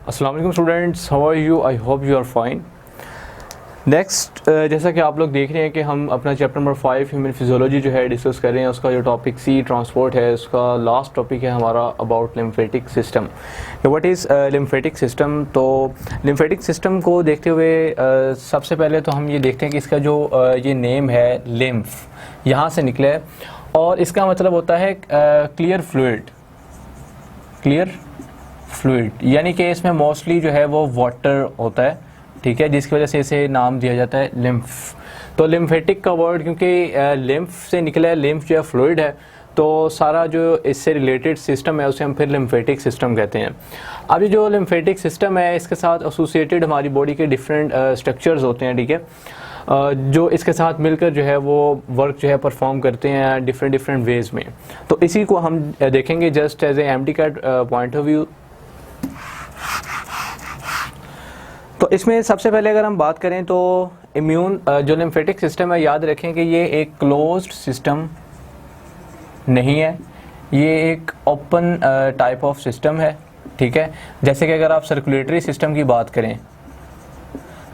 अस्सलाम वालेकुम students, how are you? I hope you are fine. Next, जैसा कि आप लोग देख रहे हैं कि हम अपना चैप्टर नंबर 5 ह्यूमन फिजियोलॉजी जो है डिस्कस कर रहे हैं। उसका जो टॉपिक सी ट्रांसपोर्ट है, उसका लास्ट टॉपिक है हमारा about lymphatic system. What is lymphatic system? तो लिम्फेटिक सिस्टम को देखते हुए सबसे पहले तो हम ये देखते हैं कि इसका जो ये नेम है लिम्फ, यहाँ से निकला है और इसका मतलब होता है क्लियर फ्लूइड। क्लियर फ्लूइड यानी कि इसमें मोस्टली जो है वो वाटर होता है, ठीक है, जिसकी वजह से इसे नाम दिया जाता है लिम्फ। तो लिम्फेटिक का वर्ड क्योंकि लिम्फ से निकला है, लिम्फ जो है फ्लूइड है, तो सारा जो इससे रिलेटेड सिस्टम है उसे हम फिर लिम्फेटिक सिस्टम कहते हैं। अब ये जो लिम्फेटिक सिस्टम है इसके साथ एसोसिएटेड हमारी बॉडी के डिफरेंट स्ट्रक्चर्स होते हैं, ठीक है, जो इसके साथ मिलकर जो है वो वर्क जो है परफॉर्म करते हैं डिफरेंट वेज में। तो इसी को हम देखेंगे जस्ट एज ए एमडी का पॉइंट ऑफ व्यू। तो इसमें सबसे पहले अगर हम बात करें तो इम्यून जो लिम्फेटिक सिस्टम है, याद रखें कि ये एक क्लोज्ड सिस्टम नहीं है, ये एक ओपन टाइप ऑफ सिस्टम है, ठीक है। जैसे कि अगर आप सर्कुलेटरी सिस्टम की बात करें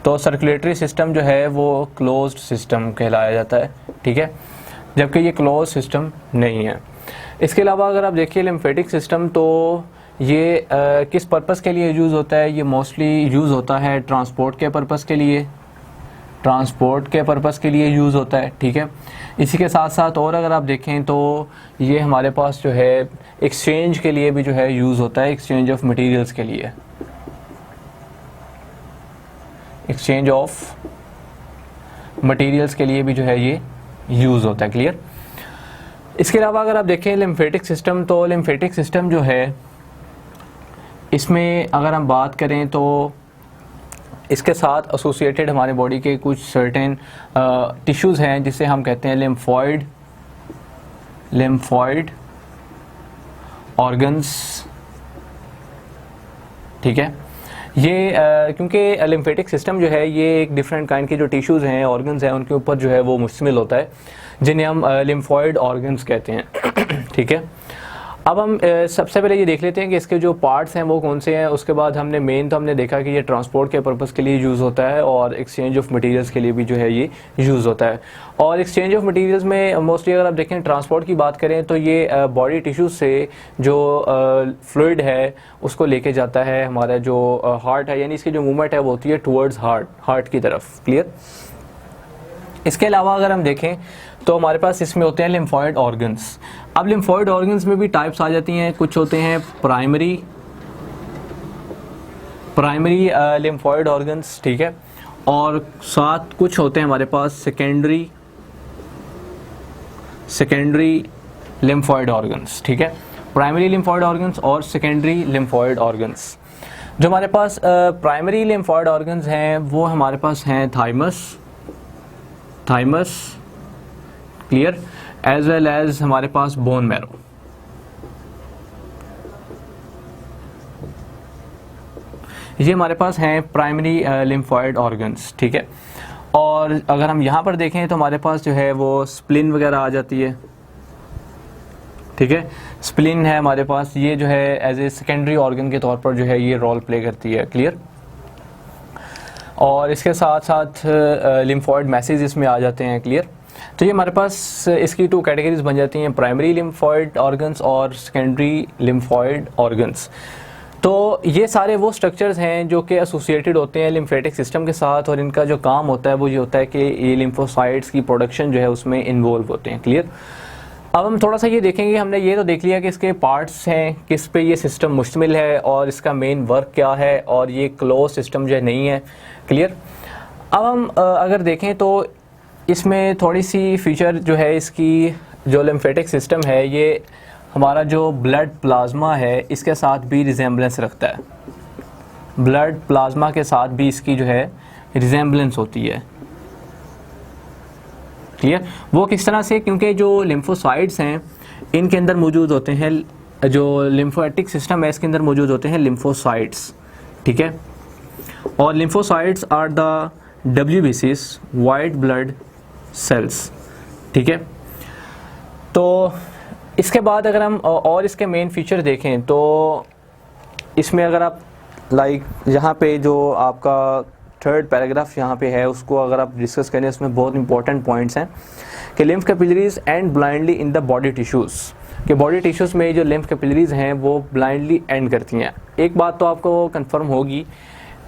तो सर्कुलेटरी सिस्टम जो है वो क्लोज्ड सिस्टम कहलाया जाता है, ठीक है, जबकि ये क्लोज सिस्टम नहीं है। इसके अलावा अगर आप देखिए लिम्फेटिक सिस्टम, तो ये किस पर्पस के लिए यूज़ होता है? ये मोस्टली यूज़ होता है ट्रांसपोर्ट के पर्पस के लिए, ट्रांसपोर्ट के पर्पस के लिए यूज़ होता है, ठीक है। इसी के साथ साथ और अगर आप देखें तो ये हमारे पास जो है एक्सचेंज के लिए भी जो है यूज़ होता है, एक्सचेंज ऑफ मटेरियल्स के लिए, एक्सचेंज ऑफ मटेरियल्स के लिए भी जो है ये यूज़ होता है। क्लियर? इसके अलावा अगर आप देखें लिम्फेटिक सिस्टम, तो लिम्फेटिक सिस्टम जो है इसमें अगर हम बात करें तो इसके साथ एसोसिएटेड हमारे बॉडी के कुछ सर्टेन टिश्यूज़ हैं जिसे हम कहते हैं लिम्फॉइड ऑर्गन्स, ठीक है। ये क्योंकि लिम्फेटिक सिस्टम जो है ये एक डिफरेंट काइंड के जो टिश्यूज़ हैं, ऑर्गन्स हैं, उनके ऊपर जो है वो मुश्तमिल होता है, जिन्हें हम लिम्फॉइड ऑर्गन्स कहते हैं, ठीक है। अब हम सबसे पहले ये देख लेते हैं कि इसके जो पार्ट्स हैं वो कौन से हैं। उसके बाद हमने देखा कि ये ट्रांसपोर्ट के पर्पस के लिए यूज़ होता है और एक्सचेंज ऑफ मटेरियल्स के लिए भी जो है ये यूज़ होता है। और एक्सचेंज ऑफ मटेरियल्स में मोस्टली अगर आप देखें ट्रांसपोर्ट की बात करें तो ये बॉडी टिश्यूज से जो फ्लूइड है उसको लेके जाता है हमारा जो हार्ट है, यानी इसकी जो मूवमेंट है वो होती है टुवर्ड्स हार्ट की तरफ। क्लियर? इसके अलावा अगर हम देखें तो हमारे पास इसमें होते हैं लिम्फॉइड ऑर्गन्स। अब लिम्फॉइड ऑर्गन्स में भी टाइप्स आ जाती हैं, कुछ होते हैं प्राइमरी लिम्फॉइड ऑर्गन्स, ठीक है, और साथ कुछ होते हैं हमारे पास सेकेंडरी लिम्फॉइड ऑर्गन्स, ठीक है। प्राइमरी लिम्फॉइड ऑर्गन्स और सेकेंडरी लिम्फॉइड ऑर्गन्स। जो हमारे पास प्राइमरी लिम्फॉइड ऑर्गन्स हैं वो हमारे पास हैं thymus, clear, as well as हमारे पास बोन मैरो। ये हमारे पास हैं प्राइमरी लिम्फॉइड ऑर्गन्स, ठीक है। और अगर हम यहाँ पर देखें तो हमारे पास जो है वो स्प्लिन वगैरह आ जाती है, ठीक है। स्प्लिन है हमारे पास, ये जो है एज ए सेकेंडरी ऑर्गन के तौर पर जो है ये रोल प्ले करती है। क्लियर? और इसके साथ साथ लिम्फॉइड मैसेज इसमें आ जाते हैं। क्लियर? तो ये हमारे पास इसकी 2 कैटेगरीज बन जाती हैं, प्राइमरी लिम्फॉइड ऑर्गन्स और सेकेंडरी लिम्फॉइड ऑर्गन्स। तो ये सारे वो स्ट्रक्चर्स हैं जो कि एसोसिएटेड होते हैं लिम्फेटिक सिस्टम के साथ, और इनका जो काम होता है वो ये होता है कि ये लिम्फोसाइट्स की प्रोडक्शन जो है उसमें इन्वॉल्व होते हैं। क्लियर? अब हम थोड़ा सा ये देखेंगे, हमने ये तो देख लिया कि इसके पार्ट्स हैं, किस पे ये सिस्टम मुश्तमिल है और इसका मेन वर्क क्या है, और ये क्लोज सिस्टम जो है नहीं है। क्लियर? अब हम अगर देखें तो इसमें थोड़ी सी फीचर जो है इसकी, जो लिम्फेटिक सिस्टम है ये हमारा जो ब्लड प्लाज्मा है इसके साथ भी रिजेम्बलेंस रखता है, ब्लड प्लाज्मा के साथ भी इसकी जो है रिजेम्बलेंस होती है। क्लियर? वो किस तरह से? क्योंकि जो लिम्फोसाइट्स हैं इनके अंदर मौजूद होते हैं, जो लिम्फेटिक सिस्टम है इसके अंदर मौजूद होते हैं लिम्फोसाइट्स, ठीक है। और lymphocytes are the WBCs, white blood cells, ठीक है। तो इसके बाद अगर हम और इसके मेन फीचर देखें तो इसमें अगर आप लाइक यहाँ पे जो आपका थर्ड पैराग्राफ यहाँ पे है उसको अगर आप डिस्कस करें, उसमें बहुत इंपॉर्टेंट पॉइंट्स हैं कि lymph capillaries and blindly in the body tissues, कि बॉडी टिश्यूज़ में जो लिम्फ कैपिलरीज हैं वो ब्लाइंडली एंड करती हैं। एक बात तो आपको कंफर्म होगी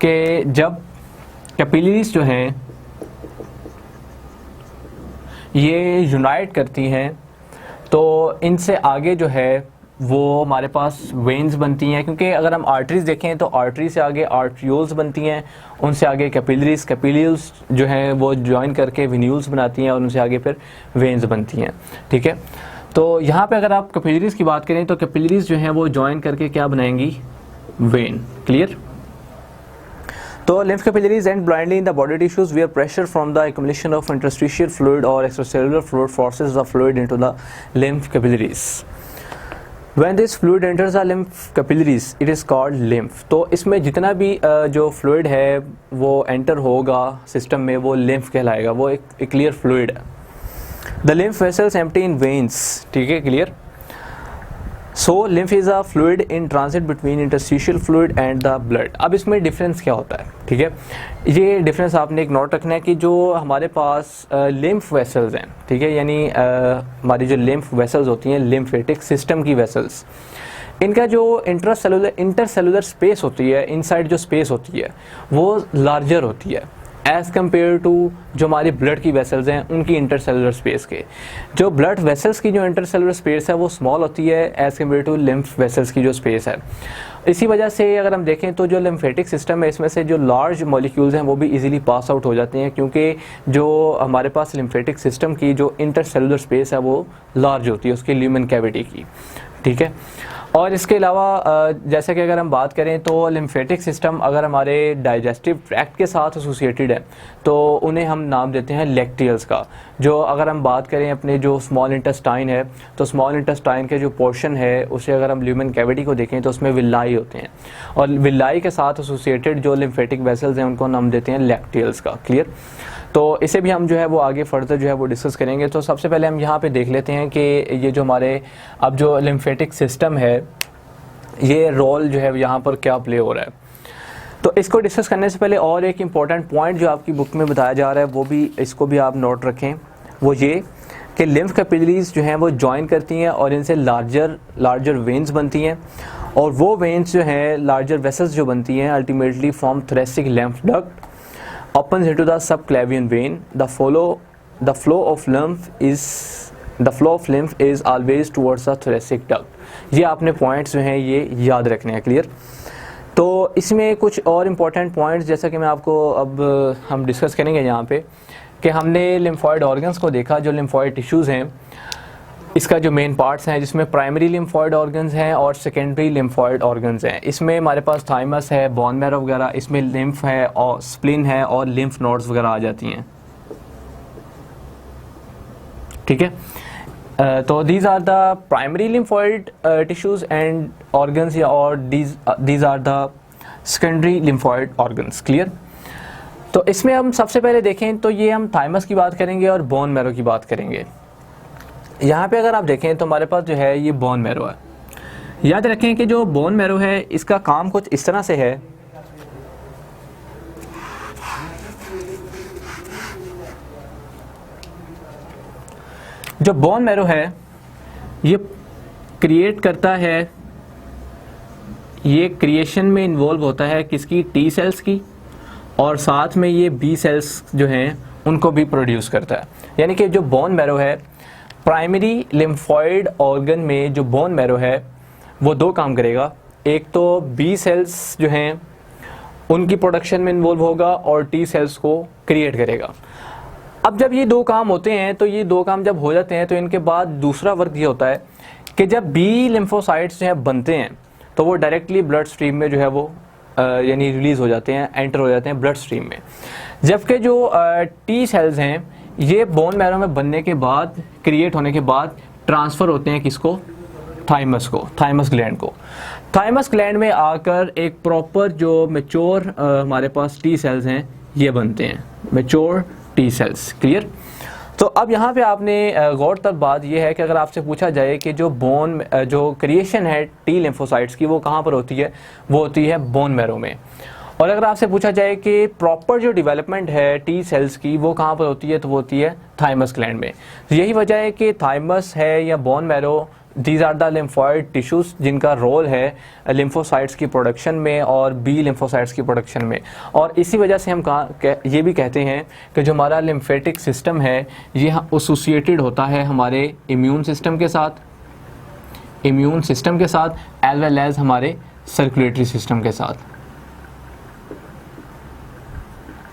कि जब कैपिलरीज जो हैं ये यूनाइट करती हैं तो इनसे आगे जो है वो हमारे पास वेन्स बनती हैं, क्योंकि अगर हम आर्टरीज देखें तो आर्टरी से आगे आर्ट्रियोल्स बनती हैं, उनसे आगे कैपिलरीज, कैपिलियल्स जो हैं वो ज्वाइन करके विन्यूल्स बनाती हैं और उनसे आगे फिर वेन्स बनती हैं। ठीक है, तो यहाँ पे अगर आप कैपिलरीज की बात करें तो कैपिलरीज जो हैं वो ज्वाइन करके क्या बनाएंगी, वेन। क्लियर? तो lymph capillaries end blindly in the body tissues where pressure from the accumulation of interstitial fluid or extracellular fluid forces the fluid into the lymph capillaries. When this fluid enters the lymph capillaries, it is called lymph. तो इसमें जितना भी जो fluid है वो enter होगा system में वो lymph कहलाएगा, वो एक clear fluid है। The lymph vessels empty in veins, ठीक है, clear? So lymph is a fluid in transit between interstitial fluid and the blood. अब इसमें डिफरेंस क्या होता है, ठीक है, ये डिफरेंस आपने एक नोट रखना है कि जो हमारे पास लिम्फ वेसल्स हैं, ठीक है, यानी हमारी जो लिम्फ वेसल्स होती हैं, लिम्फेटिक सिस्टम की वेसल्स, इनका जो इंटरसेलुलर स्पेस होती है, इनसाइड जो स्पेस होती है वो लार्जर होती है एज़ कम्पेयर टू जो हमारी ब्लड की वेसल्स हैं उनकी इंटरसेलुलर स्पेस के। जो ब्लड वेसल्स की जो इंटरसेलुलर स्पेस है वो स्मॉल होती है as compare to lymph vessels की जो स्पेस है। इसी वजह से अगर हम देखें तो जो लिम्फेटिक सिस्टम है इसमें से जो लार्ज मॉलिक्यूल्स हैं वो भी इजीली पास आउट हो जाते हैं, क्योंकि जो हमारे पास लिम्फेटिक सिस्टम की जो इंटरसेलुलर स्पेस है वो लार्ज होती है उसकी ल्यूमेन कैविटी की। ठीक है, और इसके अलावा जैसे कि अगर हम बात करें तो लिम्फेटिक सिस्टम अगर हमारे डाइजेस्टिव ट्रैक्ट के साथ एसोसिएटेड है तो उन्हें हम नाम देते हैं लैक्टियल्स का। जो अगर हम बात करें अपने जो स्मॉल इंटेस्टाइन है तो स्मॉल इंटेस्टाइन के जो पोर्शन है उसे अगर हम ल्यूमेन कैविटी को देखें तो उसमें विलाई होते हैं, और विलाई के साथ एसोसिएटेड जो लिम्फेटिक वेसल्स हैं उनको नाम देते हैं लैक्टियल्स का। क्लियर? तो इसे भी हम जो है वो आगे फर्दर जो है वो डिस्कस करेंगे। तो सबसे पहले हम यहाँ पे देख लेते हैं कि ये जो हमारे अब जो लिम्फेटिक सिस्टम है ये रोल जो है यहाँ पर क्या प्ले हो रहा है। तो इसको डिस्कस करने से पहले और एक इम्पॉर्टेंट पॉइंट जो आपकी बुक में बताया जा रहा है वो भी इसको भी आप नोट रखें, वो ये कि लिम्फ कैपिलरीज जो हैं वो ज्वाइन करती हैं और इनसे लार्जर वेन्स बनती हैं, और वो वेन्स जो हैं लार्जर वेसल्स जो बनती हैं ultimately form thoracic lymph duct opens into the subclavian vein. The flow of lymph is always towards the thoracic duct. ये आपने पॉइंट्स जो हैं ये याद रखने हैं। क्लियर? तो इसमें कुछ और इम्पोर्टेंट पॉइंट्स जैसा कि मैं आपको अब हम डिस्कस करेंगे यहाँ पे कि हमने लिम्फॉइड ऑर्गन्स को देखा, जो लिम्फॉइड टिश्यूज़ हैं इसका जो मेन पार्ट्स हैं जिसमें प्राइमरी लिम्फॉइड ऑर्गन्स हैं और सेकेंडरी लिम्फॉइड ऑर्गन्स हैं। इसमें हमारे पास थाइमस है, बोन मैरो वगैरह, इसमें लिम्फ है और स्प्लिन है और लिम्फ नोड्स वगैरह आ जाती हैं। ठीक है, तो these are the primary lymphoid tissues and organs, या और these are the secondary lymphoid organs. Clear? तो इसमें हम सबसे पहले देखें तो ये हम थाइमस की बात करेंगे और बोन मैरो की बात करेंगे। यहाँ पे अगर आप देखें तो हमारे पास जो है ये बोन मैरो है। याद रखें कि जो बोन मैरो है इसका काम कुछ इस तरह से है, जो बोन मैरो है ये क्रिएट करता है, ये क्रिएशन में इन्वॉल्व होता है किसकी, टी सेल्स की, और साथ में ये बी सेल्स जो हैं उनको भी प्रोड्यूस करता है। यानी कि जो बोन मैरो है प्राइमरी लिम्फॉइड ऑर्गन में जो बोन मैरो है वो दो काम करेगा, एक तो बी सेल्स जो हैं उनकी प्रोडक्शन में इन्वॉल्व होगा और टी सेल्स को क्रिएट करेगा। अब जब ये दो काम होते हैं तो ये दो काम जब हो जाते हैं तो इनके बाद दूसरा वर्क ये होता है कि जब बी लिम्फोसाइट्स जो है बनते हैं तो वो डायरेक्टली ब्लड स्ट्रीम में जो है वो यानी रिलीज़ हो जाते हैं, एंटर हो जाते हैं ब्लड स्ट्रीम में। जबकि जो टी सेल्स हैं ये बोन मैरो में बनने के बाद, क्रिएट होने के बाद ट्रांसफ़र होते हैं किसको, थाइमस को, थाइमस ग्लैंड को। थाइमस ग्लैंड में आकर एक प्रॉपर जो मैच्योर हमारे पास टी सेल्स हैं ये बनते हैं, मैच्योर टी सेल्स। क्लियर? तो अब यहाँ पे आपने गौर तब बात यह है कि अगर आपसे पूछा जाए कि जो बोन जो क्रिएशन है टी लिम्फोसाइट्स की वो कहाँ पर होती है, वो होती है बोन मैरो में। और अगर आपसे पूछा जाए कि प्रॉपर जो डेवलपमेंट है टी सेल्स की वो कहाँ पर होती है, तो वो होती है थाइमस ग्लैंड में। तो यही वजह है कि थाइमस है या bone marrow, these are the lymphoid tissues जिनका रोल है लिम्फोसाइट्स की प्रोडक्शन में और बी लिम्फोसाइट्स की प्रोडक्शन में। और इसी वजह से हम ये भी कहते हैं कि जो हमारा लिम्फेटिक सिस्टम है ये एसोसिएटेड होता है हमारे इम्यून सिस्टम के साथ, एज वेल एज हमारे सर्कुलेटरी सिस्टम के साथ।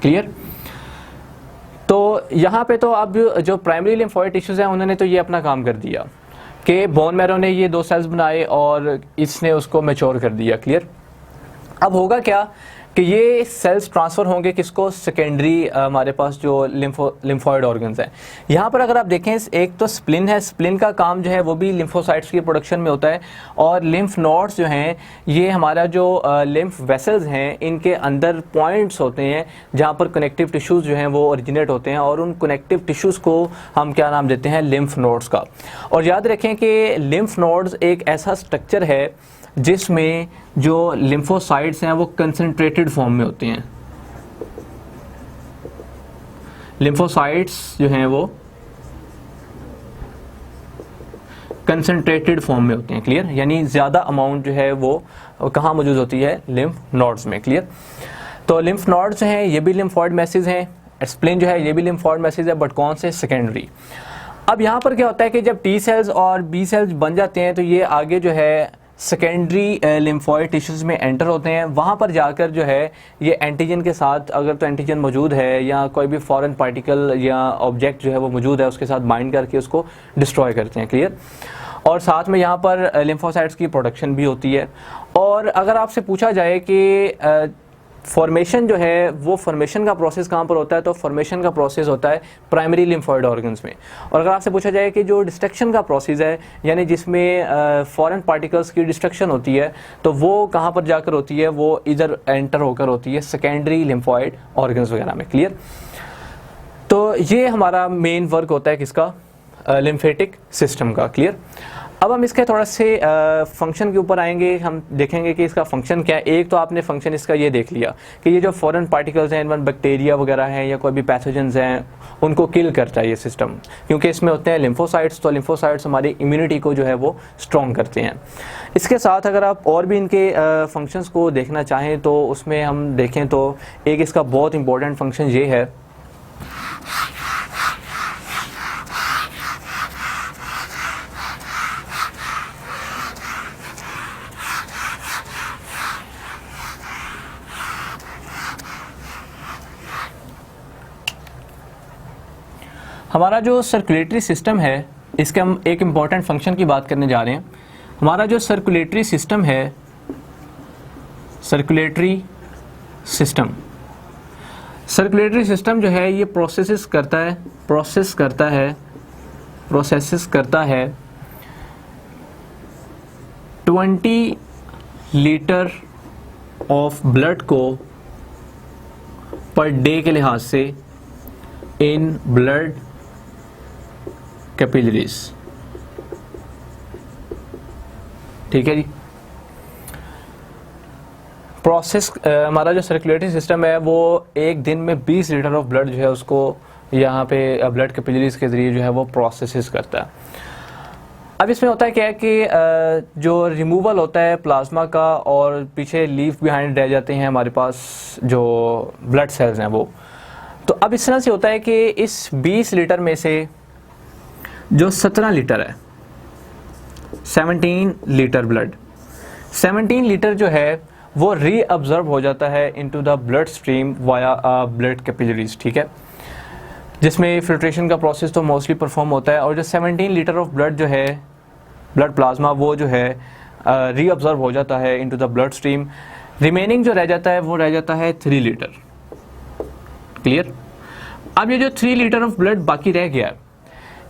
क्लियर? तो यहाँ पे तो अब जो प्राइमरी लिम्फॉइड टिश्यूज़ हैं उन्होंने तो ये अपना काम कर दिया कि बोन मैरो ने ये 2 सेल्स बनाए और इसने उसको मैच्योर कर दिया। क्लियर? अब होगा क्या कि ये सेल्स ट्रांसफ़र होंगे किसको, सेकेंडरी हमारे पास जो लिम्फॉइड ऑर्गन्स हैं। यहाँ पर अगर आप देखें एक तो स्प्लिन है, स्प्लिन का काम जो है वो भी लिम्फोसाइट्स की प्रोडक्शन में होता है। और लिम्फ नोड्स जो हैं ये हमारा जो लिम्फ वेसल्स हैं इनके अंदर पॉइंट्स होते हैं जहाँ पर कनेक्टिव टिश्यूज़ जो हैं वो ओरिजिनेट होते हैं, और उन कनेक्टिव टिश्यूज़ को हम क्या नाम देते हैं, लिम्फ नोड्स का। और याद रखें कि लिम्फ नोड्स एक ऐसा स्ट्रक्चर है जिसमें जो लिम्फोसाइट्स हैं वो कंसंट्रेटेड फॉर्म में होते हैं। लिम्फोसाइट्स जो हैं वो कंसंट्रेटेड फॉर्म में होते हैं। क्लियर? यानी ज़्यादा अमाउंट जो है वो कहाँ मौजूद होती है, लिम्फ नोड्स में। क्लियर? तो लिम्फ नोड्स हैं ये भी लिम्फॉइड मैसेज हैं, स्प्लिन जो है ये भी लिम्फॉइड मैसेज है, बट कौन से, सेकेंडरी। अब यहाँ पर क्या होता है कि जब टी सेल्स और बी सेल्स बन जाते हैं तो ये आगे जो है सेकेंडरी लिम्फॉइड टिश्यूज़ में एंटर होते हैं। वहाँ पर जाकर जो है ये एंटीजन के साथ, अगर तो एंटीजन मौजूद है या कोई भी फॉरेन पार्टिकल या ऑब्जेक्ट जो है वो मौजूद है उसके साथ बाइंड करके उसको डिस्ट्रॉय करते हैं। क्लियर? और साथ में यहाँ पर लिम्फोसाइट्स की प्रोडक्शन भी होती है। और अगर आपसे पूछा जाए कि फॉर्मेशन जो है वो फॉर्मेशन का प्रोसेस कहाँ पर होता है, तो फॉर्मेशन का प्रोसेस होता है प्राइमरी लिम्फॉइड ऑर्गन्स में। और अगर आपसे पूछा जाए कि जो डिस्ट्रक्शन का प्रोसेस है यानी जिसमें फॉरेन पार्टिकल्स की डिस्ट्रक्शन होती है, तो वो कहाँ पर जाकर होती है, वो इधर एंटर होकर होती है सेकेंडरी लिम्फॉइड ऑर्गन्स वगैरह में। क्लियर? तो ये हमारा मेन वर्क होता है किसका, लिम्फेटिक सिस्टम का। क्लियर? अब हम इसके थोड़ा से फंक्शन के ऊपर आएंगे, हम देखेंगे कि इसका फंक्शन क्या है। एक तो आपने फंक्शन इसका ये देख लिया कि ये जो फॉरेन पार्टिकल्स हैं, इनमें बैक्टीरिया वगैरह हैं या कोई भी पैथोजेंस हैं, उनको किल करता है ये सिस्टम, क्योंकि इसमें होते हैं लिम्फोसाइट्स। तो लिम्फोसाइट्स हमारी इम्यूनिटी को जो है वो स्ट्रॉन्ग करते हैं। इसके साथ अगर आप और भी इनके फंक्शंस को देखना चाहें तो उसमें हम देखें तो एक इसका बहुत इंपॉर्टेंट फंक्शन ये है हमारा जो सर्कुलेटरी सिस्टम है, इसके हम एक इम्पॉर्टेंट फंक्शन की बात करने जा रहे हैं। हमारा जो सर्कुलेटरी सिस्टम है, सर्कुलेटरी सिस्टम जो है ये प्रोसेस करता है 20 लीटर ऑफ ब्लड को पर डे के लिहाज से इन ब्लड कैपिलरीज। ठीक है जी। प्रोसेस हमारा जो सर्कुलेटरी सिस्टम है वो एक दिन में 20 लीटर ऑफ ब्लड जो है उसको यहाँ पे ब्लड कैपिलरीज के ज़रिए जो है वो प्रोसेस करता है। अब इसमें होता है क्या है कि जो रिमूवल होता है प्लाज्मा का और पीछे लीव बिहाइंड रह जाते हैं हमारे पास जो ब्लड सेल्स हैं वो। तो अब इस तरह से होता है कि इस 20 लीटर में से जो 17 लीटर है, 17 लीटर ब्लड, 17 लीटर जो है वो रीअब्जॉर्ब हो जाता है into the blood stream via blood capillaries. ठीक है, जिसमें फिल्ट्रेशन का प्रोसेस तो मोस्टली परफॉर्म होता है। और जो 17 लीटर ऑफ ब्लड जो है, ब्लड प्लाज्मा, वो जो है रीअब्जॉर्ब हो जाता है into the blood stream. Remaining जो रह जाता है वो रह जाता है 3 लीटर। क्लियर? अब ये जो 3 लीटर ऑफ ब्लड बाकी रह गया है,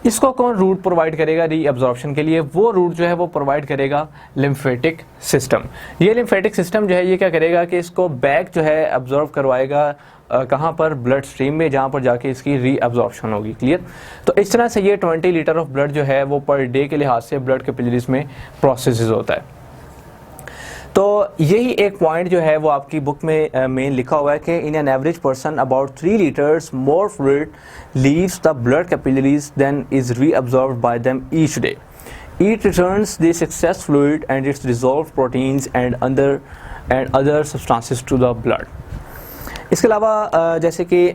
इसको कौन रूट प्रोवाइड करेगा रीअब्जॉर्प्शन के लिए? वो रूट जो है वो प्रोवाइड करेगा लिम्फेटिक सिस्टम। ये लिम्फेटिक सिस्टम जो है ये क्या करेगा कि इसको बैक जो है अब्जॉर्व करवाएगा कहाँ पर, ब्लड स्ट्रीम में, जहाँ पर जाके इसकी रीअब्जॉर्प्शन होगी। क्लियर। तो इस तरह से ये 20 लीटर ऑफ ब्लड जो है वो पर डे के लिहाज से ब्लड कैपिलरीज में प्रोसेस होता है। तो यही एक पॉइंट जो है वो आपकी बुक में मेन लिखा हुआ है कि in an average person about 3 litres more fluid leaves the blood capillaries than is reabsorbed by them each day. It returns this excess fluid and its dissolved proteins and other substances to the blood. इसके अलावा जैसे कि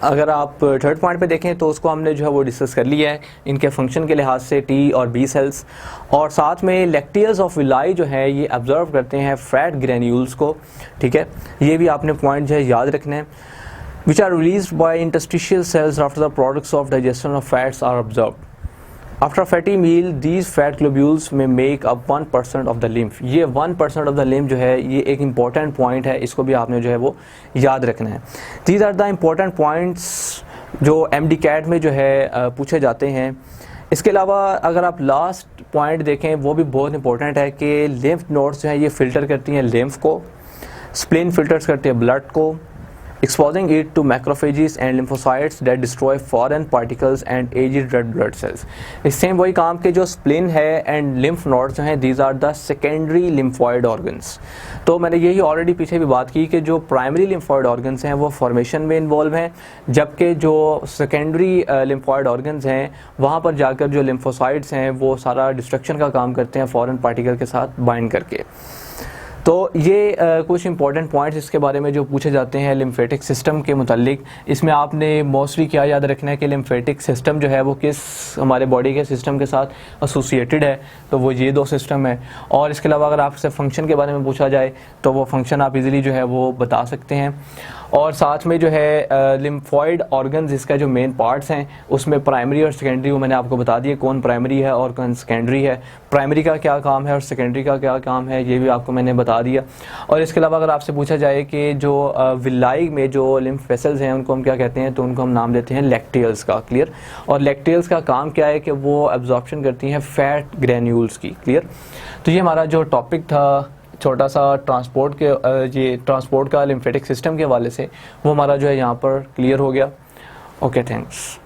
अगर आप third point पे देखें तो उसको हमने जो है वो डिस्कस कर लिया है इनके फंक्शन के लिहाज से, टी और बी सेल्स, और साथ में लैक्टियस ऑफ विलाई जो है ये ऑब्जर्व करते हैं फैट ग्रेन्यूल्स को। ठीक है, ये भी आपने पॉइंट जो है याद रखना है। Which are released by interstitial cells after the products of digestion of fats are observed. After a fatty meal, these fat globules may make up 1% of the lymph. ये 1% of the lymph जो है ये एक important point है, इसको भी आपने जो है वो याद रखना है। These are the important points जो MD-CAT में जो है पूछे जाते हैं। इसके अलावा अगर आप लास्ट पॉइंट देखें वो भी बहुत इंपॉर्टेंट है कि lymph nodes जो है ये फिल्टर करती हैं lymph को, spleen फिल्टर्स करती है ब्लड को, exposing it to macrophages and lymphocytes that destroy foreign particles and aged red blood cells. इस सेम वही काम के जो स्प्लिन है एंड लिम्फ नोड्स हैं, these are the secondary lymphoid organs. तो मैंने यही ऑलरेडी पीछे भी बात की कि जो प्राइमरी लिम्फॉइड ऑर्गन्स हैं वो फॉर्मेशन में इन्वॉल्व हैं, जबकि जो सेकेंडरी लिम्फॉइड ऑर्गन्स हैं वहाँ पर जाकर जो लिम्फोसाइट्स हैं वो सारा डिस्ट्रक्शन का काम करते हैं फॉरेन पार्टिकल के साथ बाइंड करके। तो ये कुछ इंपॉर्टेंट पॉइंट्स इसके बारे में जो पूछे जाते हैं लिम्फेटिक सिस्टम के मुतालिक। इसमें आपने मोस्टली क्या याद रखना है कि लिम्फेटिक सिस्टम जो है वो किस हमारे बॉडी के सिस्टम के साथ एसोसिएटेड है, तो वो ये 2 सिस्टम है। और इसके अलावा अगर आपसे फंक्शन के बारे में पूछा जाए तो वो फंक्शन आप इजीली जो है वो बता सकते हैं। और साथ में जो है लिम्फॉइड ऑर्गन्स इसका जो मेन पार्ट्स हैं उसमें प्राइमरी और सेकेंडरी, वो मैंने आपको बता दिया कौन प्राइमरी है और कौन सेकेंडरी है, प्राइमरी का क्या काम है और सेकेंडरी का क्या काम है ये भी आपको मैंने बता दिया। और इसके अलावा अगर आपसे पूछा जाए कि जो विलाई में जो लिम्फ वेसल्स हैं उनको हम क्या कहते हैं, तो उनको हम नाम देते हैं लैक्टियल्स का। क्लियर। और लैक्टियल्स का काम क्या है कि वो एब्जॉर्प्शन करती हैं फैट ग्रेन्यूल्स की। क्लियर। तो ये हमारा जो टॉपिक था छोटा सा ट्रांसपोर्ट के ये ट्रांसपोर्ट का लिम्फेटिक सिस्टम के हवाले से, वो हमारा जो है यहाँ पर क्लियर हो गया। Okay, thanks.